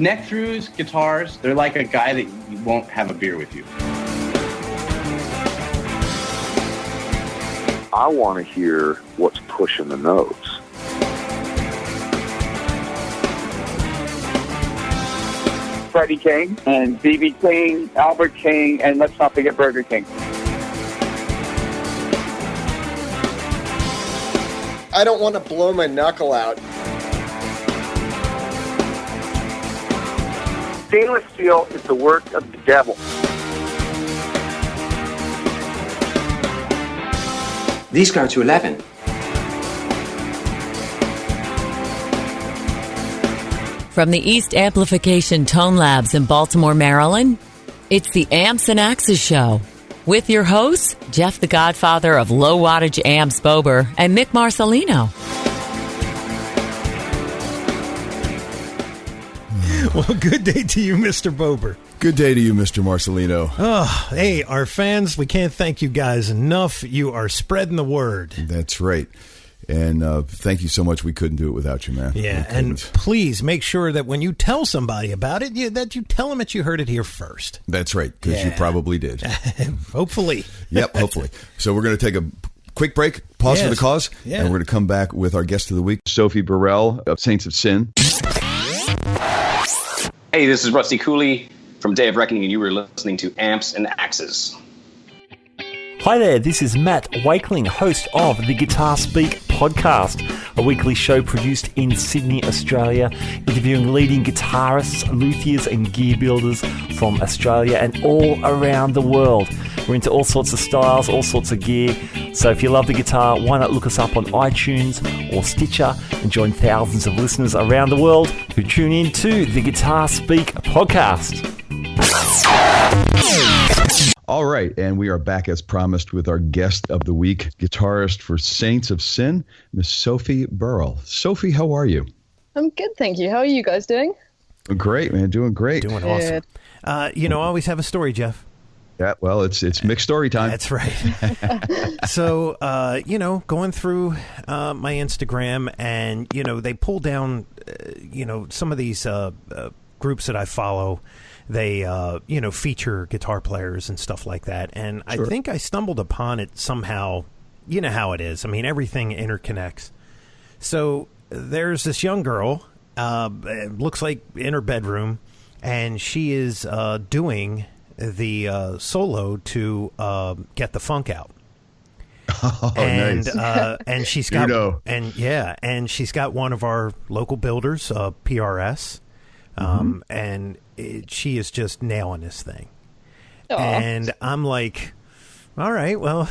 Neck-throughs, guitars, they're like a guy that you won't have a beer with you. I want to hear what's pushing the notes. Freddie King and B.B. King, Albert King, and let's not forget Burger King. I don't want to blow my knuckle out. Stainless steel is the work of the devil. These go to 11. From the East Amplification Tone Labs in Baltimore, Maryland, it's the Amps and Axes Show. With your hosts, Jeff the Godfather of Low Wattage Amps Bober and Mick Marcelino. Well, good day to you, Mr. Bober. Good day to you, Mr. Marcelino. Oh, hey, our fans, we can't thank you guys enough. You are spreading the word. That's right. And thank you so much. We couldn't do it without you, man. Yeah, and please make sure that when you tell somebody about it, that you tell them that you heard it here first. That's right, because you probably did. Hopefully. Yep, hopefully. So we're going to take a quick break, pause for the cause, and we're going to come back with our guest of the week, Sophie Burrell of Saints of Sin. Hey, this is Rusty Cooley from Day of Reckoning, and you were listening to Amps and Axes. Hi there, this is Matt Wakeling, host of the Guitar Speak podcast, a weekly show produced in Sydney, Australia, interviewing leading guitarists, luthiers and gear builders from Australia and all around the world. We're into all sorts of styles, all sorts of gear, so if you love the guitar, why not look us up on iTunes or Stitcher and join thousands of listeners around the world who tune in to the Guitar Speak podcast. All right, and we are back as promised with our guest of the week, guitarist for Saints of Sin, Ms Sophie Burrell. Sophie, how are you? I'm good, thank you. How are you guys doing? Great, man. Doing great. Doing awesome. I always have a story, Jeff. Yeah, well, it's Mick's story time. That's right. So, going through my Instagram and, they pull down, some of these groups that I follow. They, feature guitar players and stuff like that. And sure. I think I stumbled upon it somehow. You know how it is. I mean, everything interconnects. So there's this young girl, it looks like in her bedroom, and she is doing the solo to Get the Funk Out. Oh, nice. And she's got and she's got one of our local builders, PRS. And she is just nailing this thing. Aww. And I'm like, all right, well,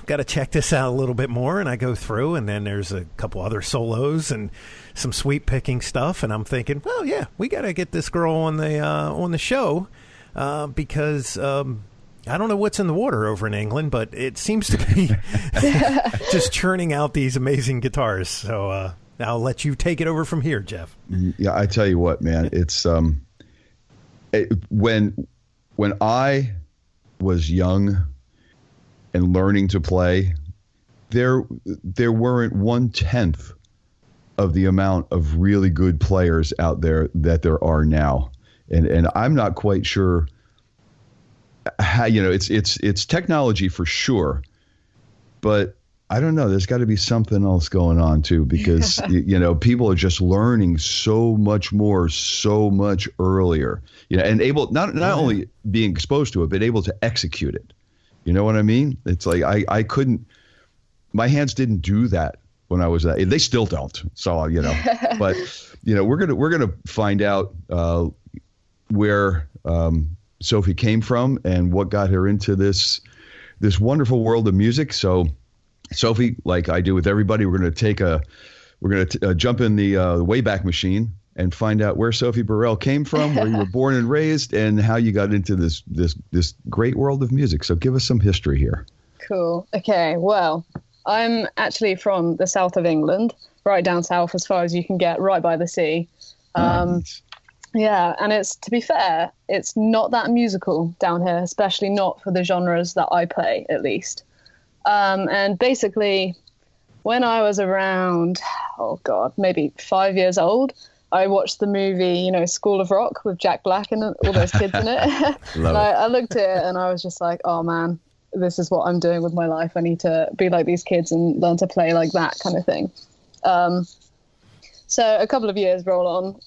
got to check this out a little bit more. And I go through, and then there's a couple other solos and some sweep picking stuff. And I'm thinking, well, yeah, we got to get this girl on the show because I don't know what's in the water over in England, but it seems to be just churning out these amazing guitars. So I'll let you take it over from here, Jeff. Yeah, I tell you what, man, it's when I was young and learning to play, there weren't 1/10 of the amount of really good players out there that there are now, and I'm not quite sure how, it's technology for sure, but I don't know. There's got to be something else going on too, because people are just learning so much more, so much earlier. And able not only being exposed to it, but able to execute it. You know what I mean? It's like I couldn't. My hands didn't do that when I was that. They still don't. So but we're gonna find out where Sophie came from and what got her into this wonderful world of music. So, Sophie, like I do with everybody, we're going to jump in the Wayback Machine and find out where Sophie Burrell came from, where you were born and raised, and how you got into this great world of music. So give us some history here. Cool. Okay. Well, I'm actually from the south of England, right down south as far as you can get, right by the sea. Nice. Yeah, and to be fair, it's not that musical down here, especially not for the genres that I play, at least. And basically, when I was around, maybe 5 years old, I watched the movie, you know, School of Rock with Jack Black and all those kids in it. And I looked at it and I was just like, oh man, this is what I'm doing with my life. I need to be like these kids and learn to play like that kind of thing. So a couple of years roll on.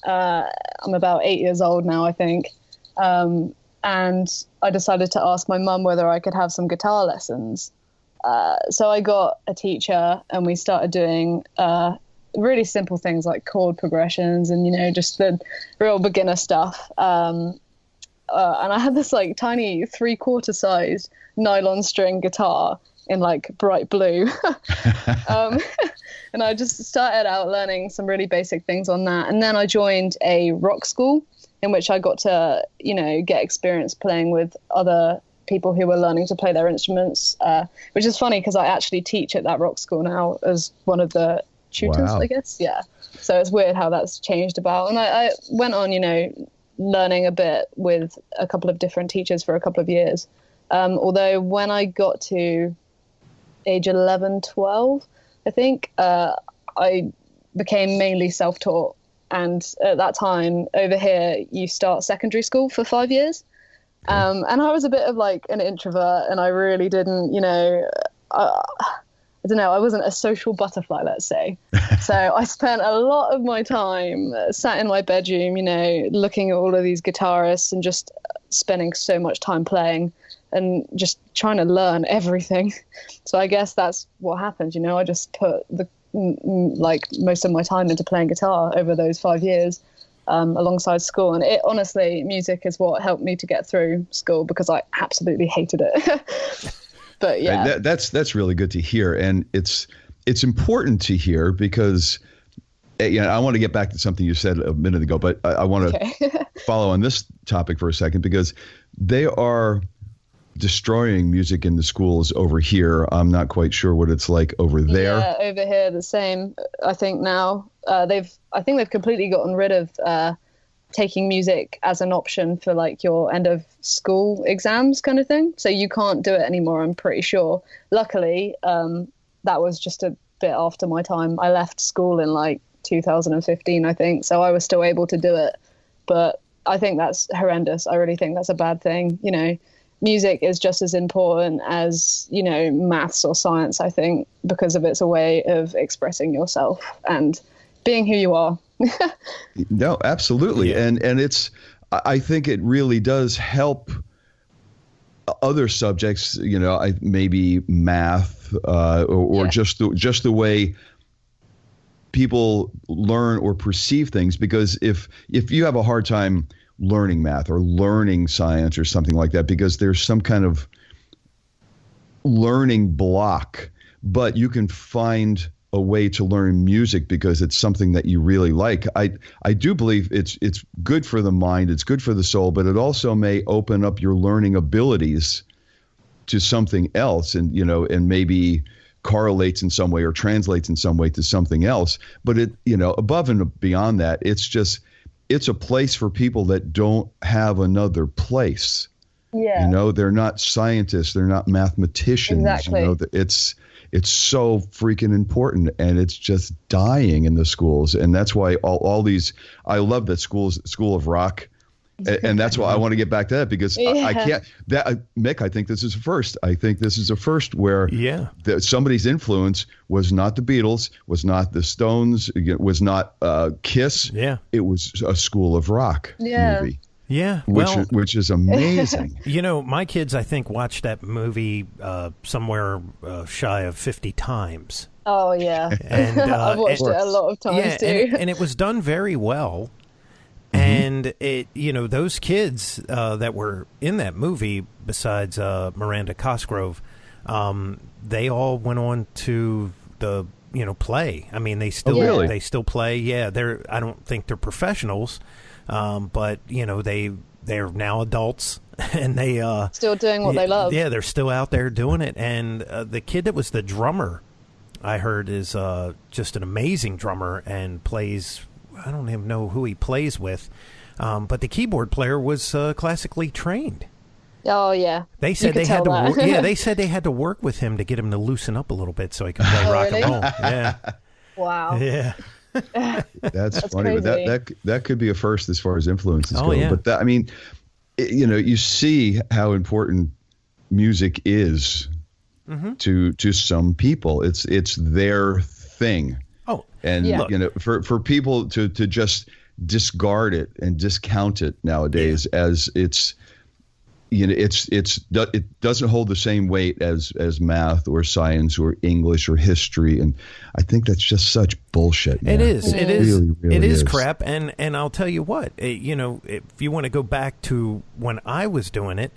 I'm about 8 years old now, I think. And I decided to ask my mum whether I could have some guitar lessons. So I got a teacher and we started doing really simple things like chord progressions and, you know, just the real beginner stuff. And I had this like tiny 3/4 sized nylon string guitar in like bright blue. And I just started out learning some really basic things on that. And then I joined a rock school in which I got to, you know, get experience playing with other people who were learning to play their instruments, which is funny because I actually teach at that rock school now as one of the tutors, I guess. Yeah. So it's weird how that's changed about. And I went on, you know, learning a bit with a couple of different teachers for a couple of years. Although when I got to age 11, 12, I think, I became mainly self-taught. And at that time over here, you start secondary school for 5 years. And I was a bit of like an introvert and I really didn't, you know, I don't know, I wasn't a social butterfly, let's say. So I spent a lot of my time sat in my bedroom, you know, looking at all of these guitarists and just spending so much time playing and just trying to learn everything. So I guess that's what happened, you know, I just put like most of my time into playing guitar over those 5 years. Alongside school, and it honestly, music is what helped me to get through school because I absolutely hated it. But yeah, that's really good to hear, and it's important to hear because, you know, I want to get back to something you said a minute ago, but I want to follow on this topic for a second because they are destroying music in the schools over here. I'm not quite sure what it's like over there. Yeah, over here the same. I think now they've completely gotten rid of taking music as an option for like your end of school exams kind of thing. So you can't do it anymore, I'm pretty sure. Luckily, that was just a bit after my time. I left school in like 2015, I think. So I was still able to do it. But I think that's horrendous. I really think that's a bad thing. You know, music is just as important as, you know, maths or science, I think, because of it's a way of expressing yourself and being who you are. No, absolutely. Yeah. And it's, I think it really does help other subjects, you know, maybe math or just the way people learn or perceive things, because if you have a hard time learning math or learning science or something like that, because there's some kind of learning block, but you can find a way to learn music because it's something that you really like. I do believe it's good for the mind, it's good for the soul, but it also may open up your learning abilities to something else, and, you know, and maybe correlates in some way or translates in some way to something else. But it, you know, above and beyond that, it's a place for people that don't have another place. Yeah. You know, they're not scientists, they're not mathematicians. Exactly. You know, it's so freaking important, and it's just dying in the schools. And that's why all these, I love that School of Rock. And that's why I want to get back to that, because I can't, Mick, I think this is a first. I think this is a first where somebody's influence was not the Beatles, was not the Stones, was not Kiss. Yeah. It was a School of Rock movie. Yeah, which is amazing. You know, my kids, I think, watched that movie somewhere shy of 50 times. Oh, yeah. And I've watched it a lot of times, too. And it was done very well. Mm-hmm. And, it, you know, those kids that were in that movie, besides Miranda Cosgrove, they all went on to play. I mean, they still play. Yeah, I don't think they're professionals. But, you know, they're now adults and they still doing what they love. Yeah, they're still out there doing it. And the kid that was the drummer, I heard, is just an amazing drummer and plays, I don't even know who he plays with, but the keyboard player was classically trained. Oh, yeah. They said they had to they said they had to work with him to get him to loosen up a little bit so he could play rock and roll. Yeah. Wow. Yeah. That's funny, crazy. but that could be a first as far as influences go. Yeah. But that, I mean, you see how important music is to some people. It's their thing. Oh, and for people to just discard it and discount it nowadays as it doesn't hold the same weight as math or science or English or history, and I think that's just such bullshit. Man. It is. It really, really it is crap. And I'll tell you what, if you want to go back to when I was doing it,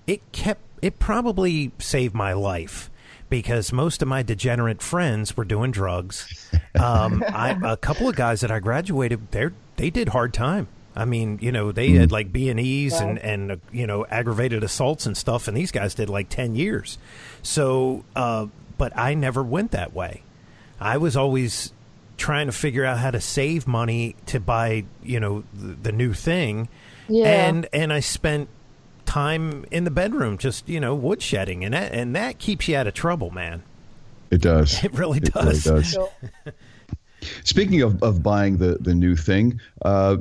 it probably saved my life. Because most of my degenerate friends were doing drugs. A couple of guys that I graduated, they did hard time. I mean, they had like B&Es and aggravated assaults and stuff, and these guys did like 10 years. So, but I never went that way. I was always trying to figure out how to save money to buy, the new thing. Yeah. And I spent time in the bedroom just woodshedding, and that keeps you out of trouble, man. It does. It really does. Speaking of buying the new thing,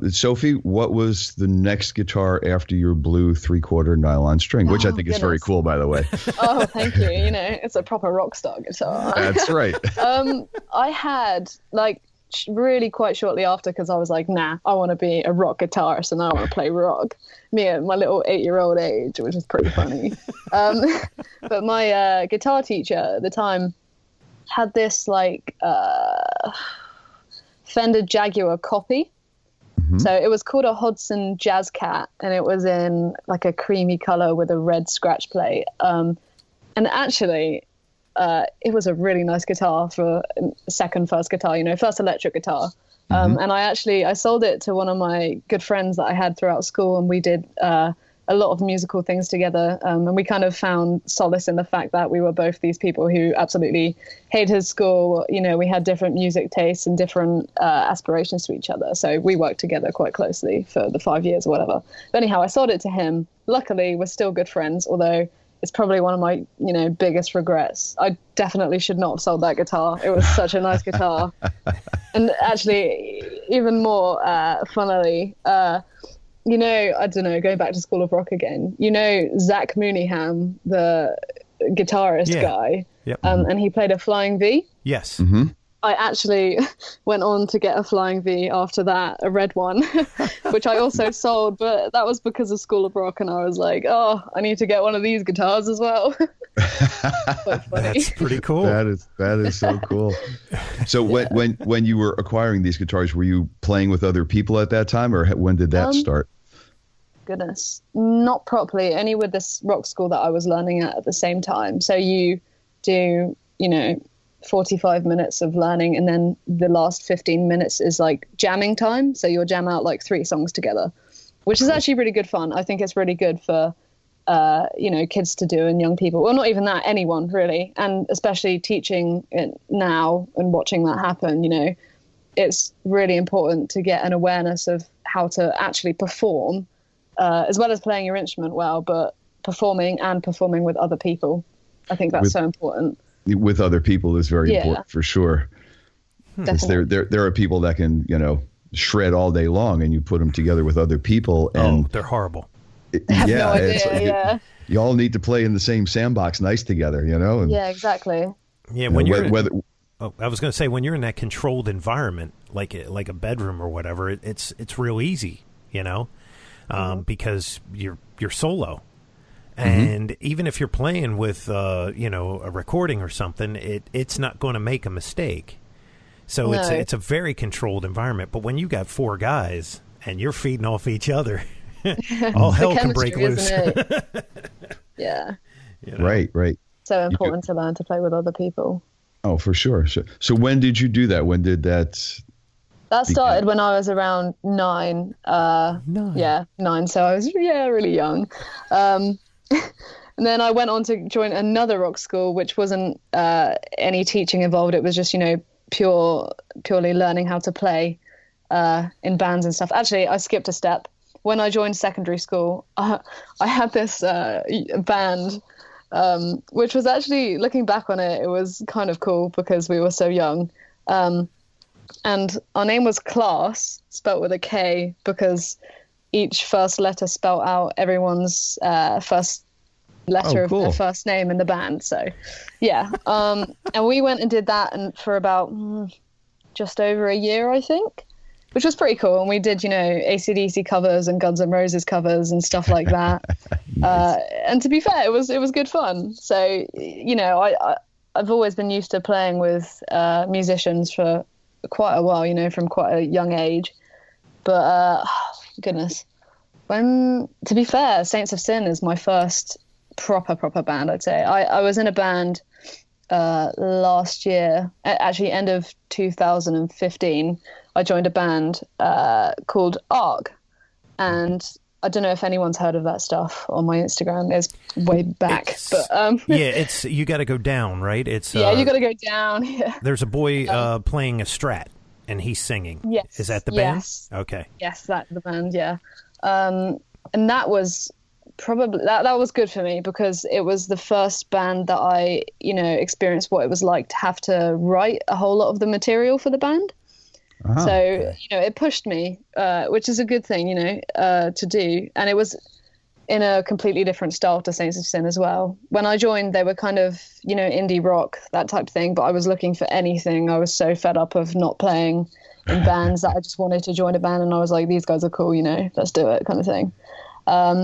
Sophie, what was the next guitar after your blue 3/4 nylon string, which I think is very cool, by the way? Oh, thank you. It's a proper rock star guitar. That's right. I had really quite shortly after, because I was like, nah, I want to be a rock guitarist and I want to play rock. Me at my little 8-year-old age, which is pretty funny. But my guitar teacher at the time had this Fender Jaguar copy. So it was called a Hodson Jazz Cat, and it was in like a creamy color with a red scratch plate. And actually, it was a really nice guitar for first guitar, first electric guitar. And I sold it to one of my good friends that I had throughout school, and we did a lot of musical things together. And we kind of found solace in the fact that we were both these people who absolutely hated school. We had different music tastes and different aspirations to each other. So we worked together quite closely for the 5 years or whatever. But anyhow, I sold it to him. Luckily, we're still good friends, although it's probably one of my, biggest regrets. I definitely should not have sold that guitar. It was such a nice guitar. And actually, even more funnily, I don't know, going back to School of Rock again, Zach Mooneyham, the guitarist guy, and he played a Flying V. Yes. I actually went on to get a Flying V after that, a red one, which I also sold, but that was because of School of Rock, and I was like, oh, I need to get one of these guitars as well. That's pretty cool. That is so cool. So when you were acquiring these guitars, were you playing with other people at that time, or when did that start? Goodness, not properly, only with this rock school that I was learning at the same time. So you do, 45 minutes of learning, and then the last 15 minutes is like jamming time. So you'll jam out like 3 songs together, which is actually really good fun. I think it's really good for, kids to do, and young people. Well, not even that, anyone really. And especially teaching it now and watching that happen, it's really important to get an awareness of how to actually perform, as well as playing your instrument well, but performing with other people. I think that's so important. With other people is very important for sure. Definitely. There are people that can, shred all day long, and you put them together with other people, and they're horrible. I have no idea, you all need to play in the same sandbox nice together, And, yeah, exactly. Yeah, when I was going to say, when you're in that controlled environment, like a bedroom or whatever, it's real easy, because you're solo. And even if you're playing with, a recording or something, it's not going to make a mistake. So it's a very controlled environment. But when you got 4 guys and you're feeding off each other, all hell can break loose. Yeah. Right. So important to learn to play with other people. Oh, for sure. So when did you do that? When did that? That started when I was around 9. 9. Yeah, 9. So I was really young. And then I went on to join another rock school, which wasn't any teaching involved. It was just, purely learning how to play in bands and stuff. Actually, I skipped a step. When I joined secondary school, I had this band, which was actually, looking back on it, it was kind of cool because we were so young. And and our name was Class, spelt with a K, because each first letter spelt out everyone's first letter of their first name in the band. So, yeah. And we went and did that and for about just over a year, I think, which was pretty cool. And we did, AC/DC covers and Guns N' Roses covers and stuff like that. And to be fair, it was good fun. So, I've always been used to playing with musicians for quite a while, from quite a young age. But goodness, to be fair, Saints of Sin is my first proper band, I'd say. I was in a band last year, actually end of 2015. I joined a band called Arc, and I don't know if anyone's heard of that stuff on my Instagram. It's way back, it's you got to go down, right? It's you got to go down. Yeah. There's a boy playing a Strat, and he's singing. Yes, is that the band? Yes. Okay. Yes, that's the band. Yeah, and that was probably that was good for me because it was the first band that I experienced what it was like to have to write a whole lot of the material for the band. So it pushed me, which is a good thing to do, and it was in a completely different style to Saints of Sin as well. When I joined, they were kind of indie rock, that type of thing, but I was looking for anything. I was so fed up of not playing in bands that I just wanted to join a band, and I was like, these guys are cool, let's do it, kind of thing.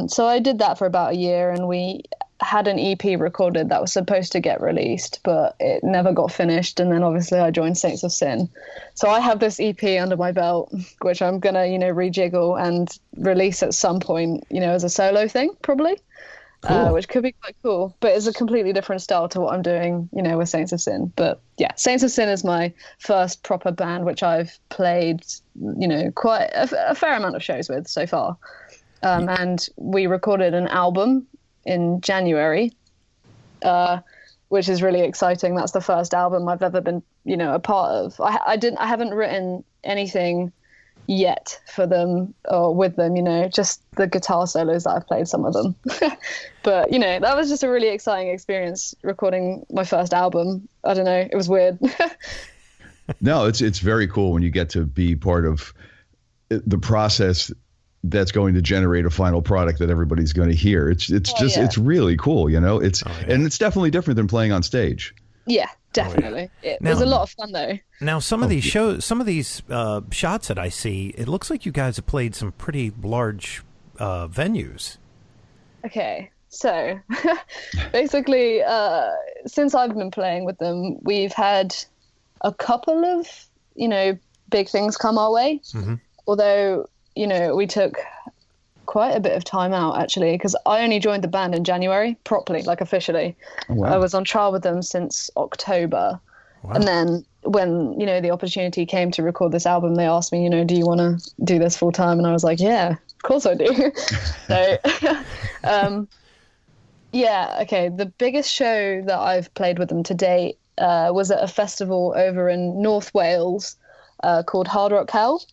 So I did that for about a year, and we had an EP recorded that was supposed to get released, but it never got finished. And then obviously I joined Saints of Sin. So I have this EP under my belt, which I'm going to, rejiggle and release at some point, as a solo thing, probably, which could be quite cool. But it's a completely different style to what I'm doing, with Saints of Sin. But yeah, Saints of Sin is my first proper band, which I've played, quite a fair amount of shows with so far. And we recorded an album in January, which is really exciting. That's the first album I've ever been, a part of. I haven't written anything yet for them or with them, just the guitar solos that I've played, some of them. But, that was just a really exciting experience recording my first album. I don't know. It was weird. No, it's very cool when you get to be part of the process that's going to generate a final product that everybody's going to hear. It's it's really cool, and it's definitely different than playing on stage. Yeah, definitely. It was a lot of fun though. Now, some of these shows, some of these shots that I see, it looks like you guys have played some pretty large venues. Okay, so basically, since I've been playing with them, we've had a couple of big things come our way. Mm-hmm. Although we took quite a bit of time out, actually, because I only joined the band in January, properly, like officially. Oh, wow. I was on trial with them since October. Wow. And then when, the opportunity came to record this album, they asked me, do you want to do this full time? And I was like, yeah, of course I do. So, yeah, okay. The biggest show that I've played with them to date was at a festival over in North Wales called Hard Rock Hell.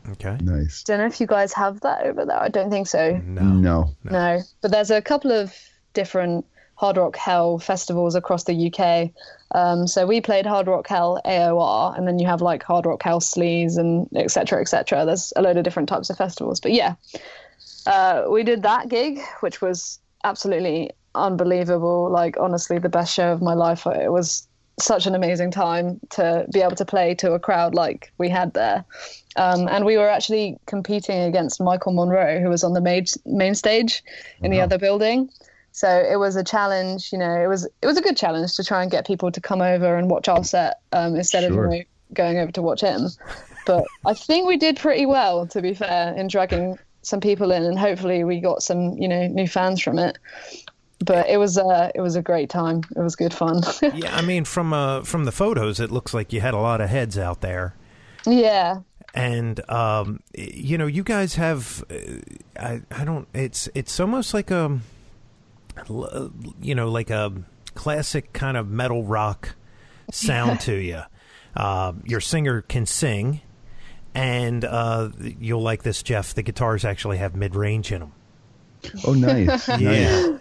Okay. Nice. Don't know if you guys have that over there. I don't think so. No. But there's a couple of different Hard Rock Hell festivals across the UK. So we played Hard Rock Hell AOR, and then you have like Hard Rock Hell Sleaze and et cetera, et cetera. There's a load of different types of festivals. But yeah, we did that gig, which was absolutely unbelievable. Like, honestly, the best show of my life. It was such an amazing time to be able to play to a crowd like we had there. And we were actually competing against Michael Monroe, who was on the main stage in the other building. So it was a challenge, it was a good challenge to try and get people to come over and watch our set instead of going over to watch him. But I think we did pretty well, to be fair, in dragging some people in, and hopefully we got some, new fans from it. But it was a great time. It was good fun. Yeah, I mean, from the photos, it looks like you had a lot of heads out there. Yeah. And you guys have, it's almost like like a classic kind of metal rock sound to you. Your singer can sing, and you'll like this, Jeff. The guitars actually have mid-range in them. Oh, nice. Yeah.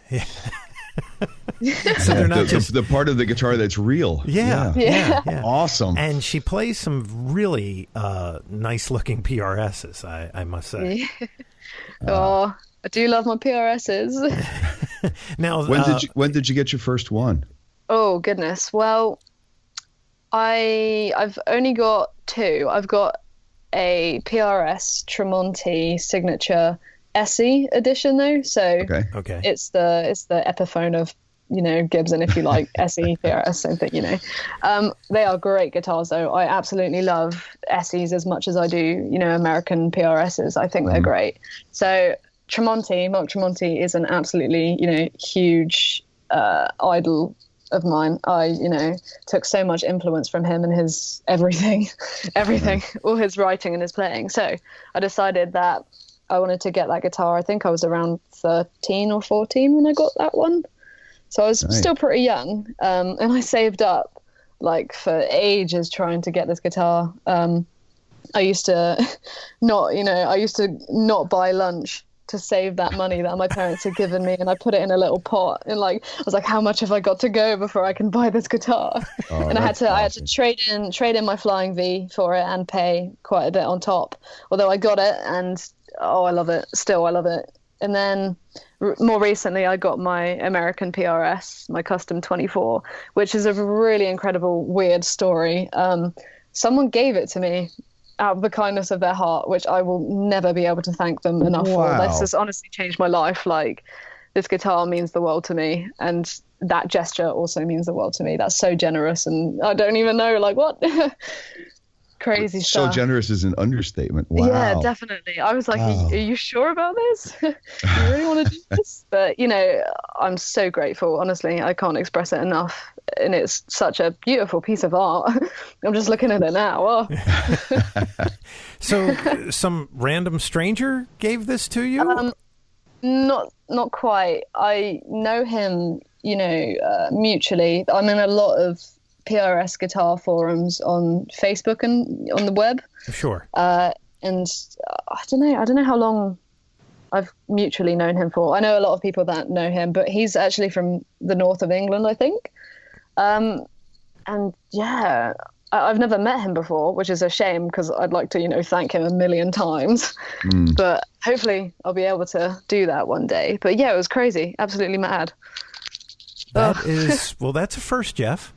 So they're not just the part of the guitar that's real. Yeah. Awesome. And she plays some really nice-looking PRSs, I must say. I do love my PRSs. Now, when did you get your first one? Oh goodness. Well, I've only got two. I've got a PRS Tremonti Signature SE edition though, so okay. It's the Epiphone of Gibson, if you like. SE PRS, same thing. They are great guitars though. I absolutely love SEs as much as I do American PRSs. I think they're great. So Mark Tremonti is an absolutely huge idol of mine. I took so much influence from him and his everything, all his writing and his playing. So I decided that I wanted to get that guitar. I think I was around 13 or 14 when I got that one. So I was still pretty young. And I saved up for ages trying to get this guitar. I used to not buy lunch to save that money that my parents had given me, and I put it in a little pot, and I was like, how much have I got to go before I can buy this guitar? And I had to trade in my Flying V for it and pay quite a bit on top, although I got it, and I love it. Still, I love it. And then more recently I got my American PRS, my Custom 24, which is a really incredible, weird story. Someone gave it to me out of the kindness of their heart, which I will never be able to thank them enough for. This has honestly changed my life. This guitar means the world to me, and that gesture also means the world to me. That's so generous, and I don't even know what crazy stuff. So generous is an understatement. Wow. Yeah, definitely. I was like, are you sure about this? You really want to do this? But I'm so grateful. Honestly, I can't express it enough. And it's such a beautiful piece of art. I'm just looking at it now. Oh. So some random stranger gave this to you? Not quite. I know him, mutually. I'm in a lot of PRS guitar forums on Facebook and on the web. Sure. And I don't know how long I've mutually known him for. I know a lot of people that know him, but he's actually from the north of England, I think. And yeah, I've never met him before, which is a shame because I'd like to, thank him a million times. But hopefully I'll be able to do that one day. But yeah, it was crazy. Absolutely mad. That's a first, Jeff.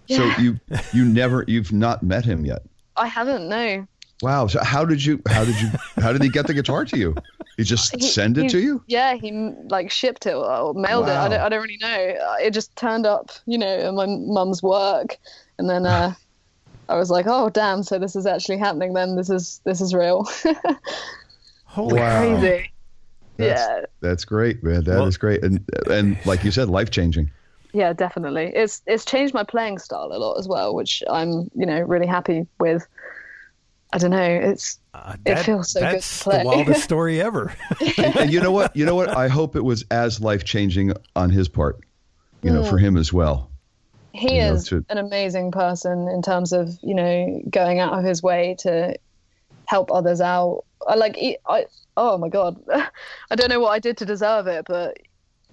Yeah. So you've not met him yet? I haven't, no. Wow. So how did he get the guitar to you? He just send it to you? Yeah, he shipped it or mailed it. I don't really know. It just turned up, at my mum's work, and then I was like, oh damn! So this is actually happening. Then this is real. Holy crazy! That's great, man. That is great, and like you said, life changing. Yeah, definitely. It's changed my playing style a lot as well, which I'm really happy with. I don't know. It feels so good to play. That's the wildest story ever. And you know what? I hope it was as life-changing on his part, for him as well. He is an amazing person in terms of, going out of his way to help others out. Oh my God. I don't know what I did to deserve it, but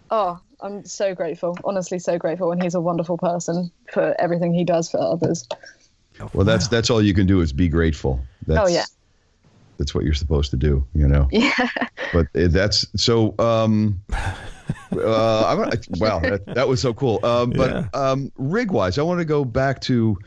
I'm so grateful, honestly so grateful. And he's a wonderful person for everything he does for others. Well, that's all you can do is be grateful. That's what you're supposed to do, Yeah. But that's so. That was so cool. Rig wise, I want to go back to,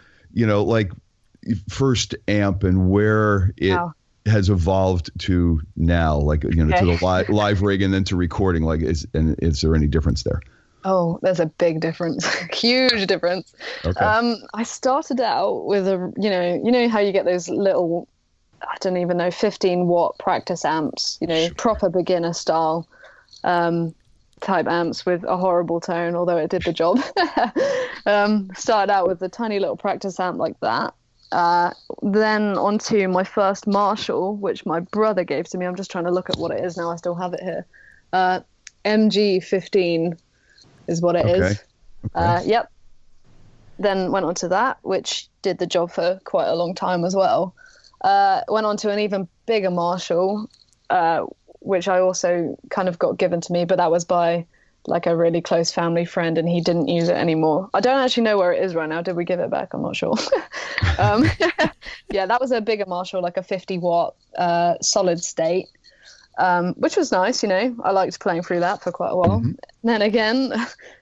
first amp and where it has evolved to now, to the live rig and then to recording. Is there any difference there? Oh, there's a big difference, huge difference. Okay. I started out with how you get those little, I don't even know, 15-watt practice amps, proper beginner style type amps with a horrible tone, although it did the job. Started out with a tiny little practice amp like that. Then onto my first Marshall, which my brother gave to me. I'm just trying to look at what it is now. I still have it here. MG15 is what it is. Okay. Yep. Then went on to that, which did the job for quite a long time as well. Went on to an even bigger Marshall, which I also kind of got given to me, but that was by like a really close family friend, and he didn't use it anymore. I don't actually know where it is right now. Did we give it back? I'm not sure. Yeah, that was a bigger Marshall, like a 50-watt solid state, which was nice. I liked playing through that for quite a while. Mm-hmm. Then again,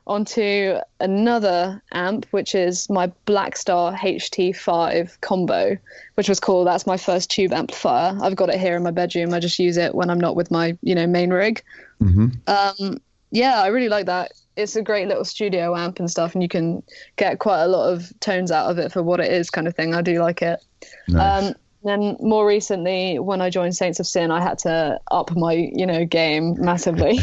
onto another amp, which is my Blackstar HT5 combo, which was cool. That's my first tube amplifier. I've got it here in my bedroom. I just use it when I'm not with my, main rig. Mm-hmm. Yeah, I really like that. It's a great little studio amp and stuff, and you can get quite a lot of tones out of it for what it is, kind of thing. I do like it. Nice. Then more recently, when I joined Saints of Sin, I had to up my, game massively.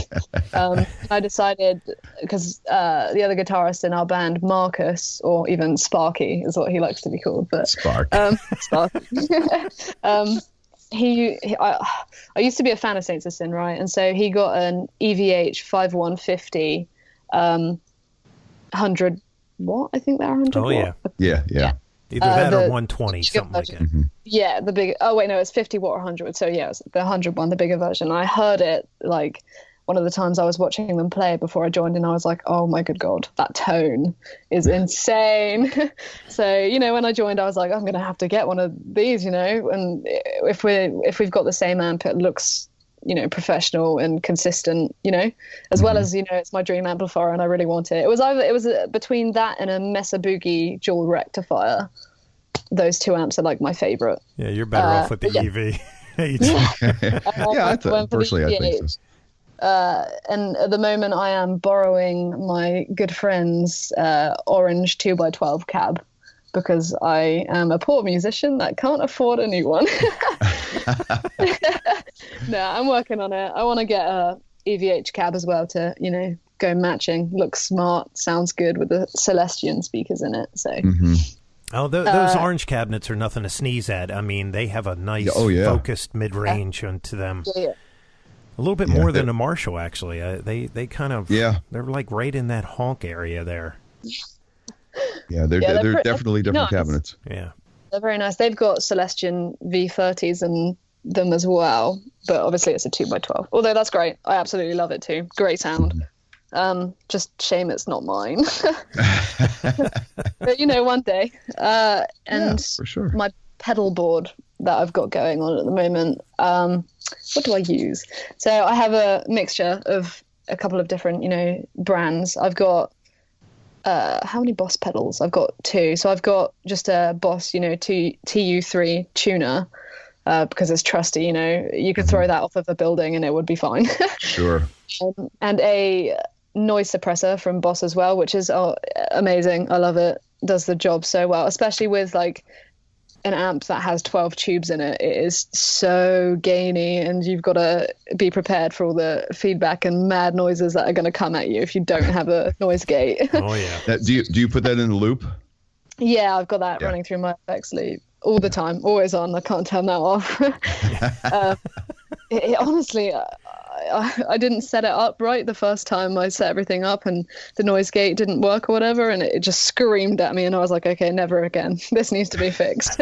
I decided, because the other guitarist in our band, Marcus, or even Sparky is what he likes to be called, but Sparky. I used to be a fan of Saints of Sin, right? And so he got an EVH 5150 100 watt, I think they're 100 watt. Yeah. Either that or 120, something like that. Mm-hmm. Yeah, the big. Oh wait, no, it's 50 watt or 100. So yeah, it's the 100 one, the bigger version. I heard it like one of the times I was watching them play before I joined, and I was like, oh my good god, that tone is insane. So when I joined, I was like, I'm gonna have to get one of these, and if we've got the same amp, it looks professional and consistent, as well as it's my dream amplifier and I really want it. It was between that and a Mesa Boogie dual rectifier. Those two amps are like my favorite. Yeah, you're better off with the EV. Personally, I think so. And at the moment I am borrowing my good friend's orange 2x12 cab, because I am a poor musician that can't afford a new one. No, I'm working on it. I want to get a EVH cab as well to, go matching. Looks smart, sounds good with the Celestion speakers in it. So. Mm-hmm. Oh, those orange cabinets are nothing to sneeze at. I mean, they have a nice focused mid-range onto them. Yeah. A little bit more than a Marshall, actually. They kind of they're like right in that honk area there. Yeah, they're definitely different cabinets. Yeah. They're very nice. They've got Celestion V30s in them as well, but obviously it's a 2x12. Although that's great. I absolutely love it too. Great sound. Just shame it's not mine. But one day. And for sure. My pedal board that I've got going on at the moment, what do I use? So I have a mixture of a couple of different, brands. I've got how many Boss pedals? I've got 2. So I've got just a Boss, TU3 tuner, because it's trusty, you could throw that off of a building and it would be fine. Sure. And a noise suppressor from Boss as well, which is amazing. I love it. Does the job so well, especially with like an amp that has 12 tubes in it. It is so gainy, and you've got to be prepared for all the feedback and mad noises that are going to come at you if you don't have a noise gate. Oh yeah. Do you put that in the loop? Yeah, I've got that running through my effects loop all the time, always on. I can't turn that off. Honestly, I didn't set it up right the first time I set everything up, and the noise gate didn't work or whatever, and it just screamed at me, and I was like, okay, never again. This needs to be fixed.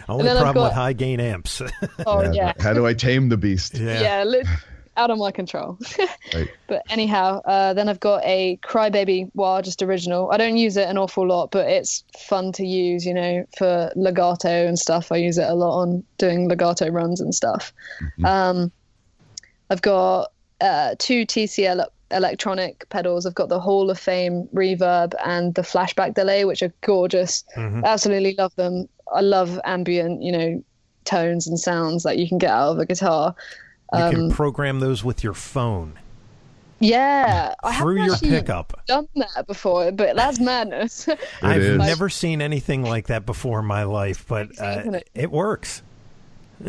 Only problem with high gain amps. Oh yeah. How do I tame the beast? Yeah, out of my control. Right. But anyhow, then I've got a Crybaby wah, just original. I don't use it an awful lot, but it's fun to use, for legato and stuff. I use it a lot on doing legato runs and stuff. Mm-hmm. I've got 2 TCL electronic pedals. I've got the Hall of Fame reverb and the flashback delay, which are gorgeous. Mm-hmm. Absolutely love them. I love ambient, tones and sounds that you can get out of a guitar. You can program those with your phone. Yeah, I through your pickup. Done that before, but that's madness. I've never seen anything like that before in my life, but it works.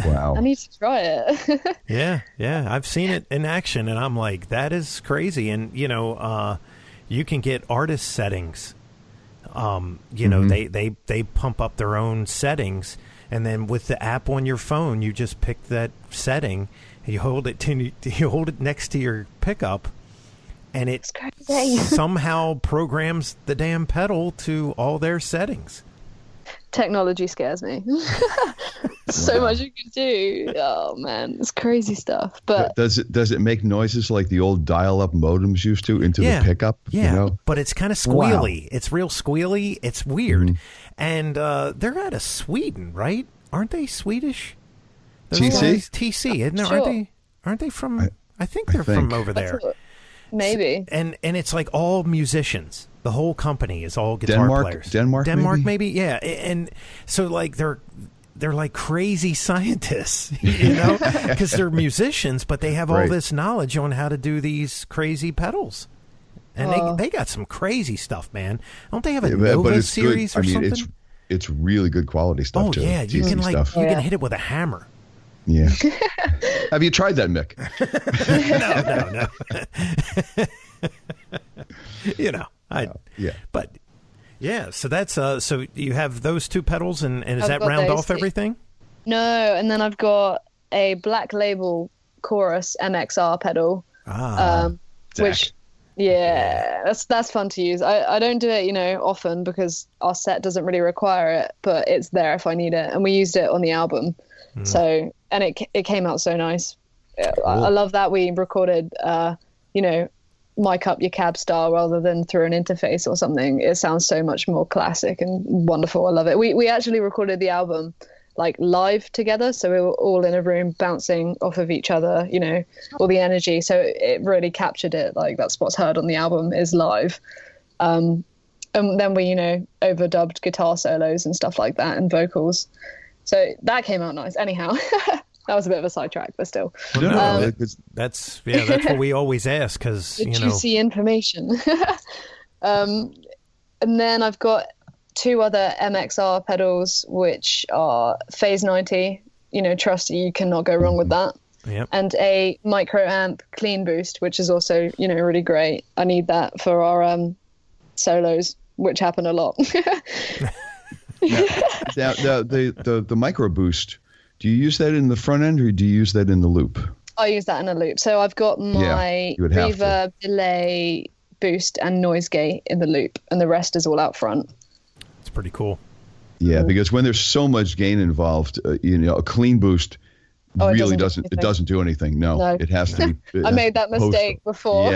Wow. I need to try it. Yeah. I've seen it in action, and I'm like, that is crazy. And, you can get artist settings. They pump up their own settings, and then with the app on your phone, you just pick that setting, and you hold it next to your pickup, and it somehow programs the damn pedal to all their settings. Technology scares me. So much you can do. Oh man, it's crazy stuff. But does it make noises like the old dial-up modems used to into the pickup? Yeah, you know? But it's kind of squealy. Wow. It's real squealy. It's weird. And they're out of Sweden, right? Aren't they Swedish? TC, isn't it? Sure. Aren't they from? I think they're from over there. Maybe. And it's like all musicians. The whole company is all guitar players. Denmark, maybe. Yeah. And so like they're like crazy scientists, you know, because they're musicians, but they have all this knowledge on how to do these crazy pedals. And they got some crazy stuff, man. Don't they have a Nova series or something? It's really good quality stuff. Oh, too. yeah. You can you can hit it with a hammer. Yeah. Have you tried that, Mick? No. You know, But yeah, so that's so you have those two pedals, and does that round off everything? No, and then I've got a Black Label Chorus MXR pedal, which that's fun to use. I don't do it, often because our set doesn't really require it, but it's there if I need it, and we used it on the album. So, and it came out so nice. Cool. I love that we recorded, mic up your cab style rather than through an interface or something. It sounds so much more classic and wonderful. I love it. We actually recorded the album like live together, so we were all in a room bouncing off of each other, all the energy. So it really captured it. Like that's what's heard on the album is live. And then we, overdubbed guitar solos and stuff like that and vocals. So that came out nice. Anyhow, that was a bit of a sidetrack, but still. That's what we always ask because juicy information. And then I've got two other MXR pedals, which are Phase 90. Trust you cannot go wrong with that. Yep. And a micro amp clean boost, which is also really great. I need that for our solos, which happen a lot. Now, the micro boost, do you use that in the front end or do you use that in the loop? I use that in a loop. So I've got my reverb, delay, boost, and noise gate in the loop, and the rest is all out front. It's pretty cool. Yeah, because when there's so much gain involved, a clean boost really doesn't do anything. No, it has to be. I made that mistake before.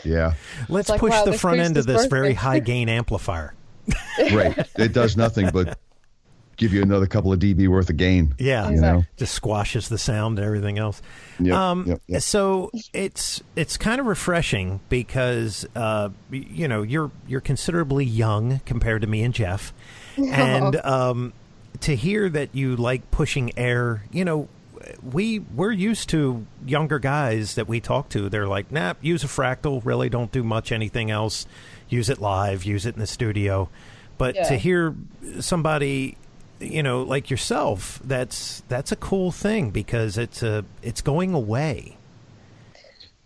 Yeah. Let's push the front end of this very high gain amplifier. Right. It does nothing but give you another couple of dB worth of gain. Yeah. Exactly. Just squashes the sound and everything else. Yep. So it's kind of refreshing because you're considerably young compared to me and Jeff. And to hear that you like pushing air, we're used to younger guys that we talk to. They're like, nah, use a fractal, really don't do much anything else. Use it live, use it in the studio. But to hear somebody, like yourself, that's a cool thing because it's going away.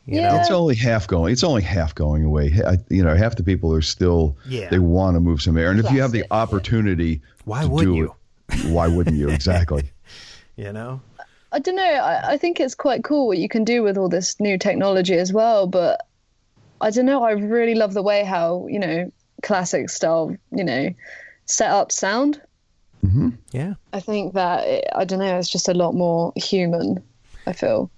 It's only half going. It's only half going away. Half the people are still. They want to move some air, and if you have the opportunity, why wouldn't you? Why wouldn't you? Exactly. I don't know. I think it's quite cool what you can do with all this new technology as well. But I don't know. I really love the way how classic style set up sound. Mm-hmm. Yeah. I think that I don't know. It's just a lot more human. I feel.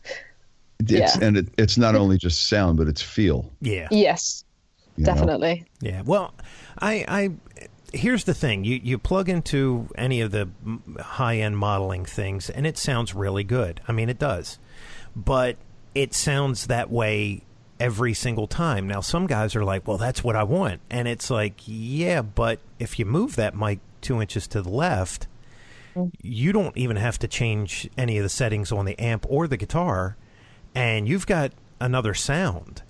And it's not only just sound, but it's feel. Yeah. Yes. Definitely. Yeah. Well, I here's the thing. You plug into any of the high-end modeling things, and it sounds really good. I mean, it does. But it sounds that way every single time. Now, some guys are like, well, that's what I want. And it's like, yeah, but if you move that mic 2 inches to the left, you don't even have to change any of the settings on the amp or the guitar, and you've got another sound.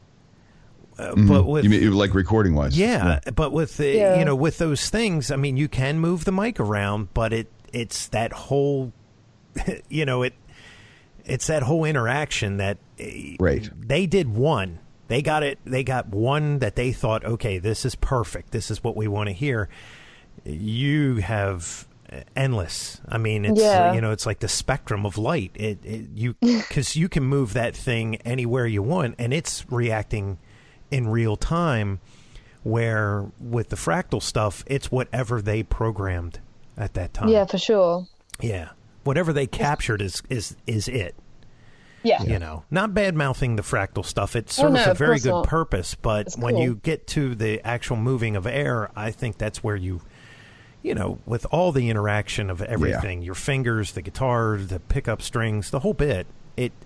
But with, you mean like recording wise? Yeah, but with with those things, I mean, you can move the mic around, but it's that whole, it's that whole interaction that they did one. They got it. They got one that they thought, okay, this is perfect. This is what we want to hear. You have endless. I mean, it's it's like the spectrum of light. Because you can move that thing anywhere you want, and it's reacting in real time, where with the fractal stuff, it's whatever they programmed at that time. Yeah, for sure. Yeah. whatever they captured is it. Yeah. You know, not bad-mouthing the fractal stuff. It serves a very good purpose, but when you get to the actual moving of air, I think that's where you know, with all the interaction of everything, your fingers, the guitar, the pickup strings, the whole bit,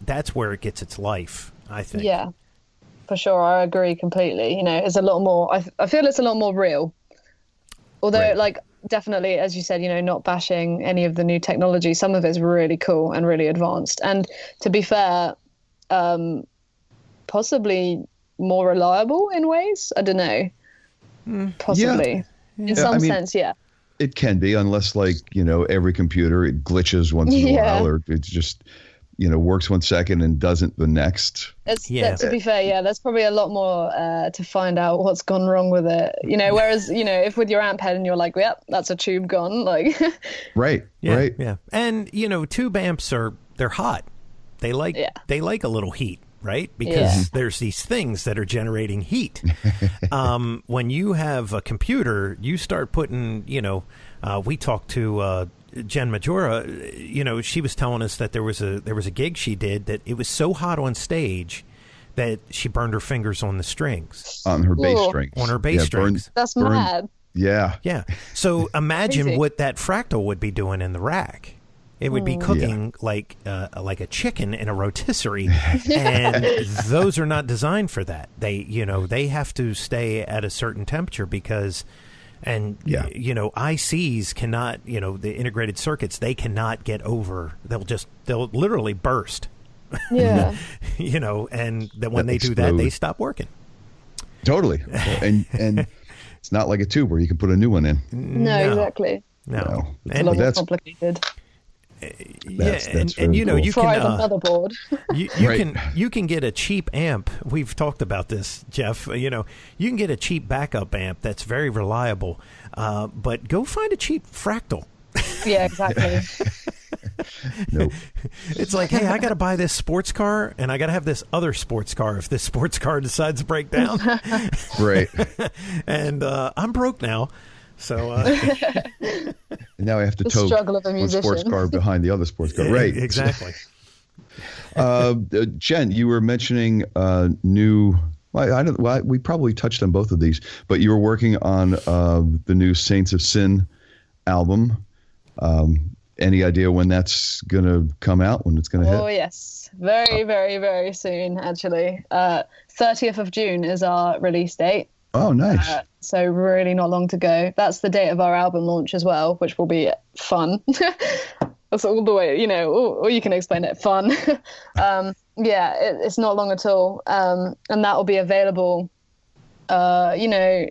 that's where it gets its life, I think. Yeah, for sure. I agree completely. You know, it's a lot more, I feel it's a lot more real. Although, like, definitely, as you said, you know, not bashing any of the new technology. Some of it's really cool and really advanced. And to be fair, possibly more reliable in ways. I don't know. Possibly. Yeah. In some sense, yeah. It can be, unless, like, you know, every computer, it glitches once in a while, or it just, you know, works 1 second and doesn't the next. To be fair, that's probably a lot more to find out what's gone wrong with it. You know, whereas, you know, if with your amp head and you're like, yep, that's a tube gone, like. Right. Yeah. And, you know, tube amps they're hot. They like a little heat, right? Because there's these things that are generating heat. When you have a computer, you start putting, you know, we talked to Jen Majora, you know, she was telling us that there was a gig she did that it was so hot on stage that she burned her fingers on the strings. On her bass strings. On her bass strings. That's mad. Yeah. Yeah. So imagine what that fractal would be doing in the rack. It would be cooking like a chicken in a rotisserie, and those are not designed for that. They have to stay at a certain temperature because, you know, ICs cannot, you know, the integrated circuits, they cannot get over. They'll literally burst. Yeah. You know, and then when they do that, they stop working. Totally. And it's not like a tube where you can put a new one in. No, exactly. No. It's a lot more complicated. That's and you know, cool. you Try can the motherboard. you can get a cheap amp. We've talked about this, Jeff. You know, you can get a cheap backup amp that's very reliable, but go find a cheap fractal. Yeah, exactly. Nope. It's like, hey, I got to buy this sports car, and I got to have this other sports car if this sports car decides to break down. Right. And I'm broke now. So and now I have to tow one sports car behind the other sports car. Right. Exactly. Jen, you were mentioning new. We probably touched on both of these, but you were working on the new Saints of Sin album. Any idea when that's going to come out? When it's going to hit? Oh yes, very, very, very soon. Actually, 30th of June is our release date. Oh, nice. So really not long to go. That's the date of our album launch as well, which will be fun. That's all the way, you know, or you can explain it, fun. It's not long at all. And that will be available, you know,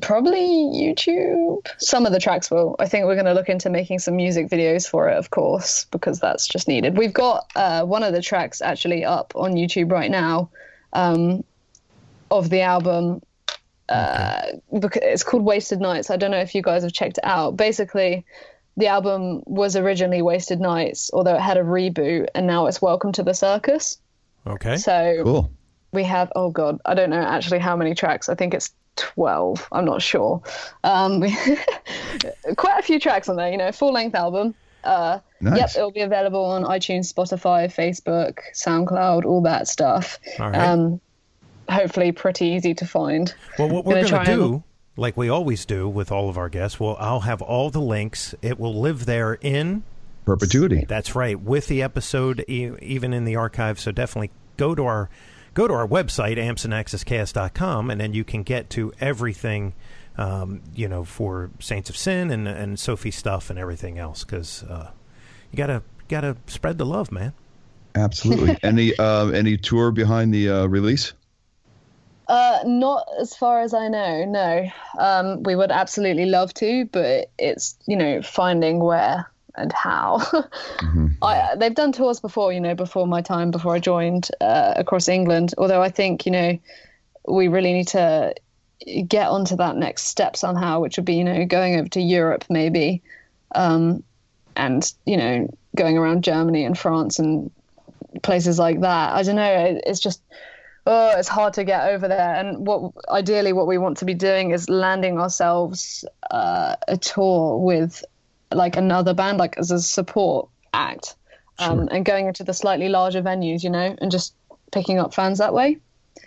probably YouTube. Some of the tracks will. I think we're going to look into making some music videos for it, of course, because that's just needed. We've got one of the tracks actually up on YouTube right now. Of the album, because it's called Wasted Nights. I don't know if you guys have checked it out. Basically, the album was originally Wasted Nights, although it had a reboot, and now it's Welcome to the Circus. Okay. So cool. We have, oh God, I don't know actually how many tracks. I think it's 12. I'm not sure. Quite a few tracks on there, you know, full-length album. Nice. Yep, it'll be available on iTunes, Spotify, Facebook, SoundCloud, all that stuff. All right. Hopefully pretty easy to find. Well, what we're going to do, like we always do with all of our guests, I'll have all the links. It will live there in perpetuity. That's right, with the episode even in the archive. So definitely go to our website, ampsandaccesscast.com, and then you can get to everything, you know, for Saints of Sin and Sophie stuff and everything else, because you gotta spread the love, man. Absolutely. Any tour behind the release? Not as far as I know, no. We would absolutely love to, but it's, you know, finding where and how. Mm-hmm. They've done tours before, you know, before my time, before I joined, across England. Although I think, you know, we really need to get onto that next step somehow, which would be, you know, going over to Europe maybe, and, you know, going around Germany and France and places like that. I don't know. It's just... it's hard to get over there. And ideally what we want to be doing is landing ourselves a tour with like another band, like as a support act, and going into the slightly larger venues, and just picking up fans that way.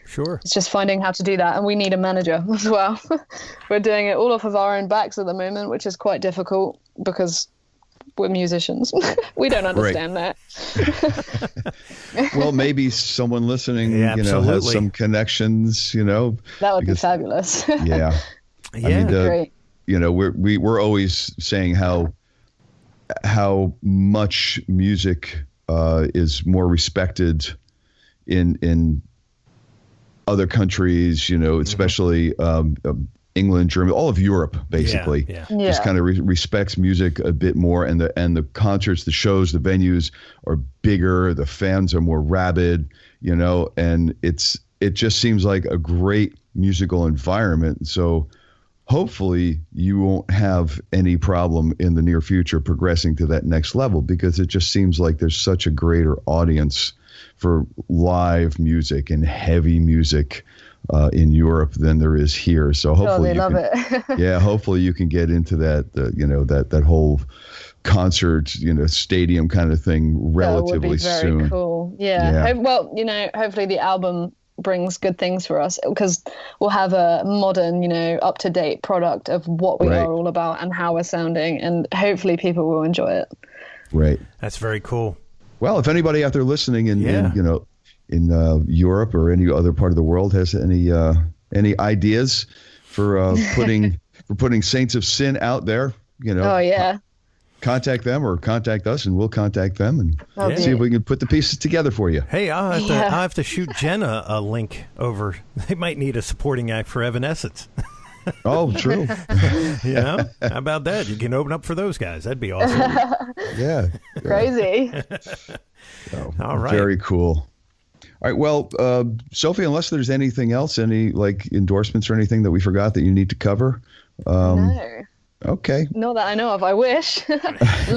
Sure. It's just finding how to do that, and we need a manager as well. We're doing it all off of our own backs at the moment, which is quite difficult because we're musicians. We don't understand that. Well, maybe someone listening, has some connections, That would be fabulous. Yeah. Yeah. Great. We're always saying how much music is more respected in other countries, especially England, Germany, all of Europe, basically, just kind of respects music a bit more, and the concerts, the shows, the venues are bigger, the fans are more rabid, and it just seems like a great musical environment. So hopefully you won't have any problem in the near future progressing to that next level, because it just seems like there's such a greater audience for live music and heavy music in Europe than there is here. So hopefully they love it. Hopefully you can get into that, that whole concert, stadium kind of thing relatively soon. That would be very cool. Yeah. Well, hopefully the album brings good things for us, because we'll have a modern, up-to-date product of what we are all about and how we're sounding, and hopefully people will enjoy it. Right. That's very cool. Well, if anybody out there listening in Europe or any other part of the world has any ideas for putting Saints of Sin out there, contact them or contact us, and we'll contact them and see if we can put the pieces together for you. Hey, I'll have to shoot Jenna a link over. They might need a supporting act for Evanescence. Oh, true. How about that? You can open up for those guys. That'd be awesome. Yeah. Crazy. So, all right. Very cool. All right. Well, Sophie, unless there's anything else, any like endorsements or anything that we forgot that you need to cover? No. Okay. Not that I know of. I wish.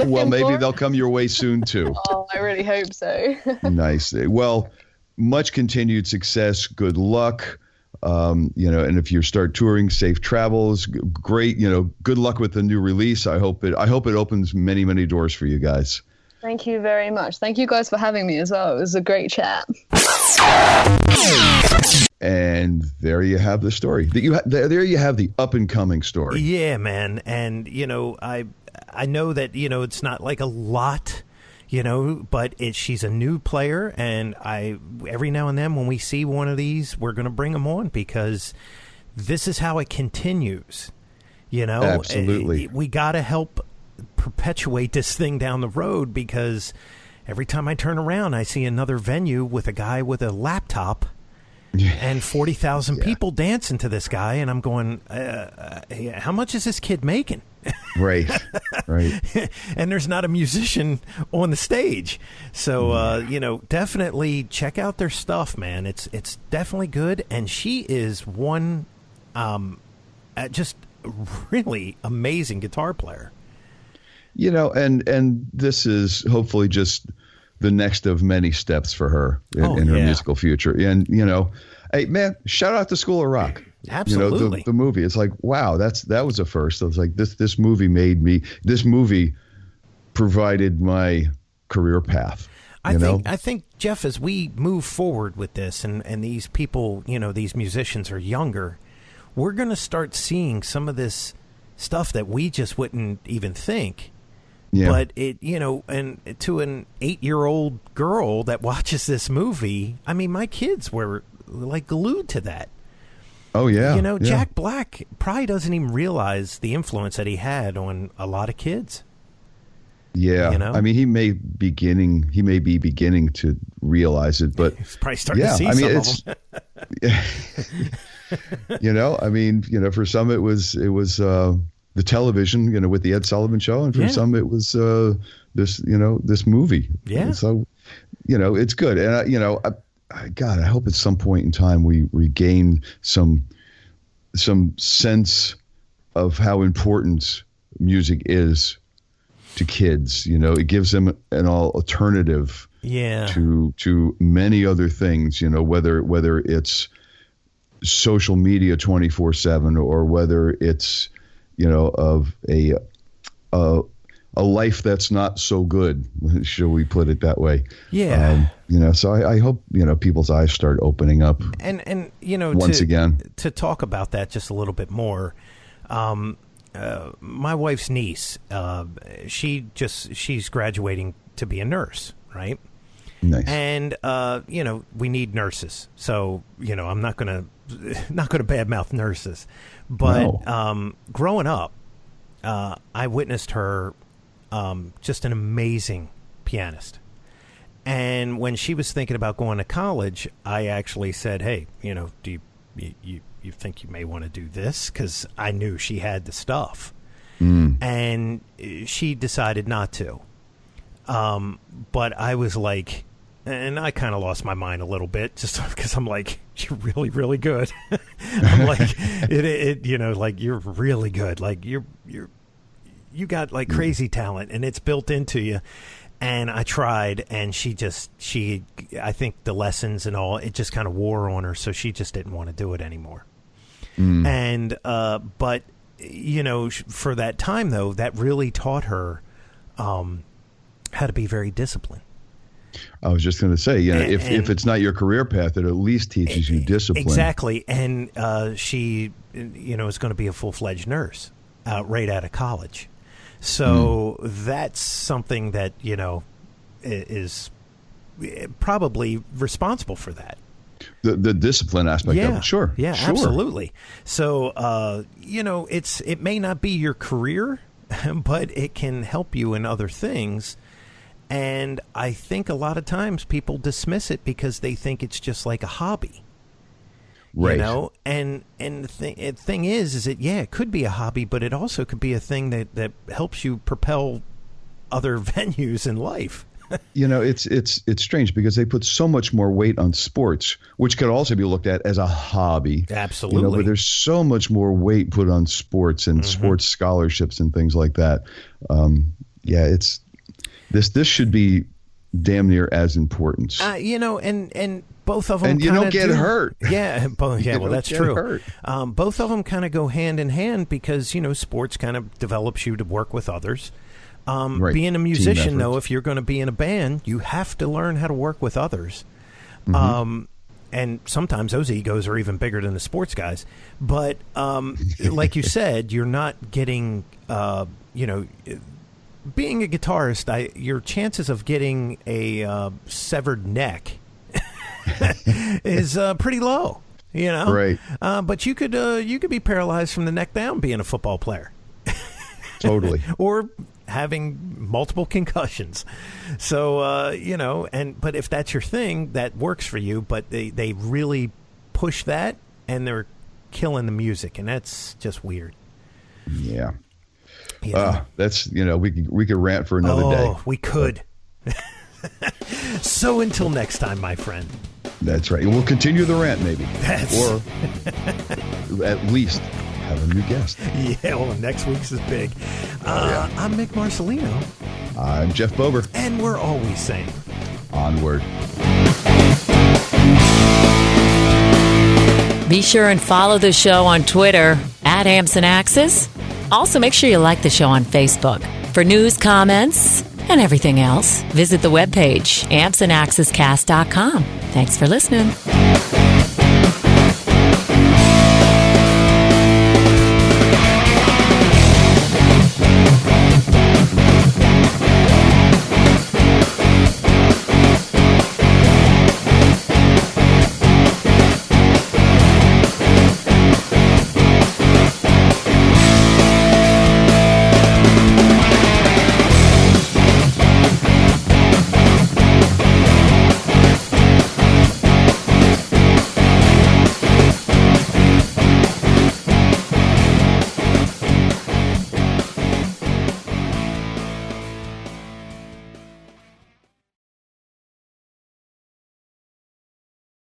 Well, maybe they'll come your way soon too. Oh, I really hope so. Nice. Well, much continued success. Good luck. And if you start touring, safe travels. Great. Good luck with the new release. I hope it opens many, many doors for you guys. Thank you very much. Thank you guys for having me as well. It was a great chat. And there you have the story. There you have the up and coming story. Yeah, man. And I know that it's not like a lot, but she's a new player, and every now and then when we see one of these, we're going to bring them on, because this is how it continues. Absolutely. We got to help perpetuate this thing down the road, because every time I turn around, I see another venue with a guy with a laptop and 40,000 people dancing to this guy, and I'm going, how much is this kid making? Right. And there's not a musician on the stage. So, definitely check out their stuff, man. It's definitely good. And she is one just really amazing guitar player. And this is hopefully just the next of many steps for her in her musical future. And, hey, man, shout out to School of Rock. Absolutely. The movie. It's like, wow, that was a first. I was like, this movie provided my career path. I think, Jeff, as we move forward with this, and these people, these musicians are younger, we're going to start seeing some of this stuff that we just wouldn't even think. Yeah. But and to an 8-year-old girl that watches this movie, I mean, my kids were like glued to that. Oh yeah. Jack Black probably doesn't even realize the influence that he had on a lot of kids. Yeah. I mean, he may be beginning to realize it, but he's probably starting to see some of them. I mean, for some it was the television, with the Ed Sullivan Show, and for some it was this movie. Yeah. And so, it's good, and God, I hope at some point in time we regain some sense of how important music is to kids. It gives them an alternative to many other things, whether it's social media 24/7 or whether it's of a life that's not so good, shall we put it that way? Yeah. So I hope, people's eyes start opening up. And once again, to talk about that just a little bit more, my wife's niece, she's graduating to be a nurse, right? Nice. And we need nurses, so I'm not gonna badmouth nurses, but growing up, I witnessed her just an amazing pianist. And when she was thinking about going to college, I actually said, "Hey, do you think you may want to do this?" Because I knew she had the stuff, and she decided not to. But I was like, and I kind of lost my mind a little bit just because I'm like, you're really, really good. I'm like, like you're really good. Like you got like crazy talent and it's built into you. And I tried, and I think the lessons and all, it just kind of wore on her. So she just didn't want to do it anymore. And, but for that time though, that really taught her, how to be very disciplined. I was just going to say, if it's not your career path, it at least teaches you discipline. Exactly. And she, is going to be a full-fledged nurse right out of college. So that's something that, is probably responsible for that. The discipline aspect of it, sure. Yeah, sure. Absolutely. So, it may not be your career, but it can help you in other things. And I think a lot of times people dismiss it because they think it's just like a hobby. Right. And the thing is that, it could be a hobby, but it also could be a thing that helps you propel other venues in life. It's strange because they put so much more weight on sports, which could also be looked at as a hobby. Absolutely. But there's so much more weight put on sports and sports scholarships and things like that. This should be damn near as important. And both of them. And you don't get hurt. Yeah, well, that's true. Hurt. Both of them kind of go hand in hand because sports kind of develops you to work with others. Right. Being a musician, though, if you're going to be in a band, you have to learn how to work with others. And sometimes those egos are even bigger than the sports guys. But like you said, you're not getting, being a guitarist, your chances of getting a severed neck is pretty low, Right. But you could be paralyzed from the neck down being a football player. Totally. Or having multiple concussions. So, but if that's your thing, that works for you. But they really push that, and they're killing the music, and that's just weird. Yeah. That's, we could rant for another day. Oh, we could. So until next time, my friend. That's right. We'll continue the rant, maybe. Or at least have a new guest. Yeah, well, next week's is big. I'm Mick Marcelino. I'm Jeff Bober. And we're always saying, onward. Be sure and follow the show on Twitter @AmpsandAxis. Also, make sure you like the show on Facebook. For news, comments, and everything else, visit the webpage ampsandaxiscast.com. Thanks for listening.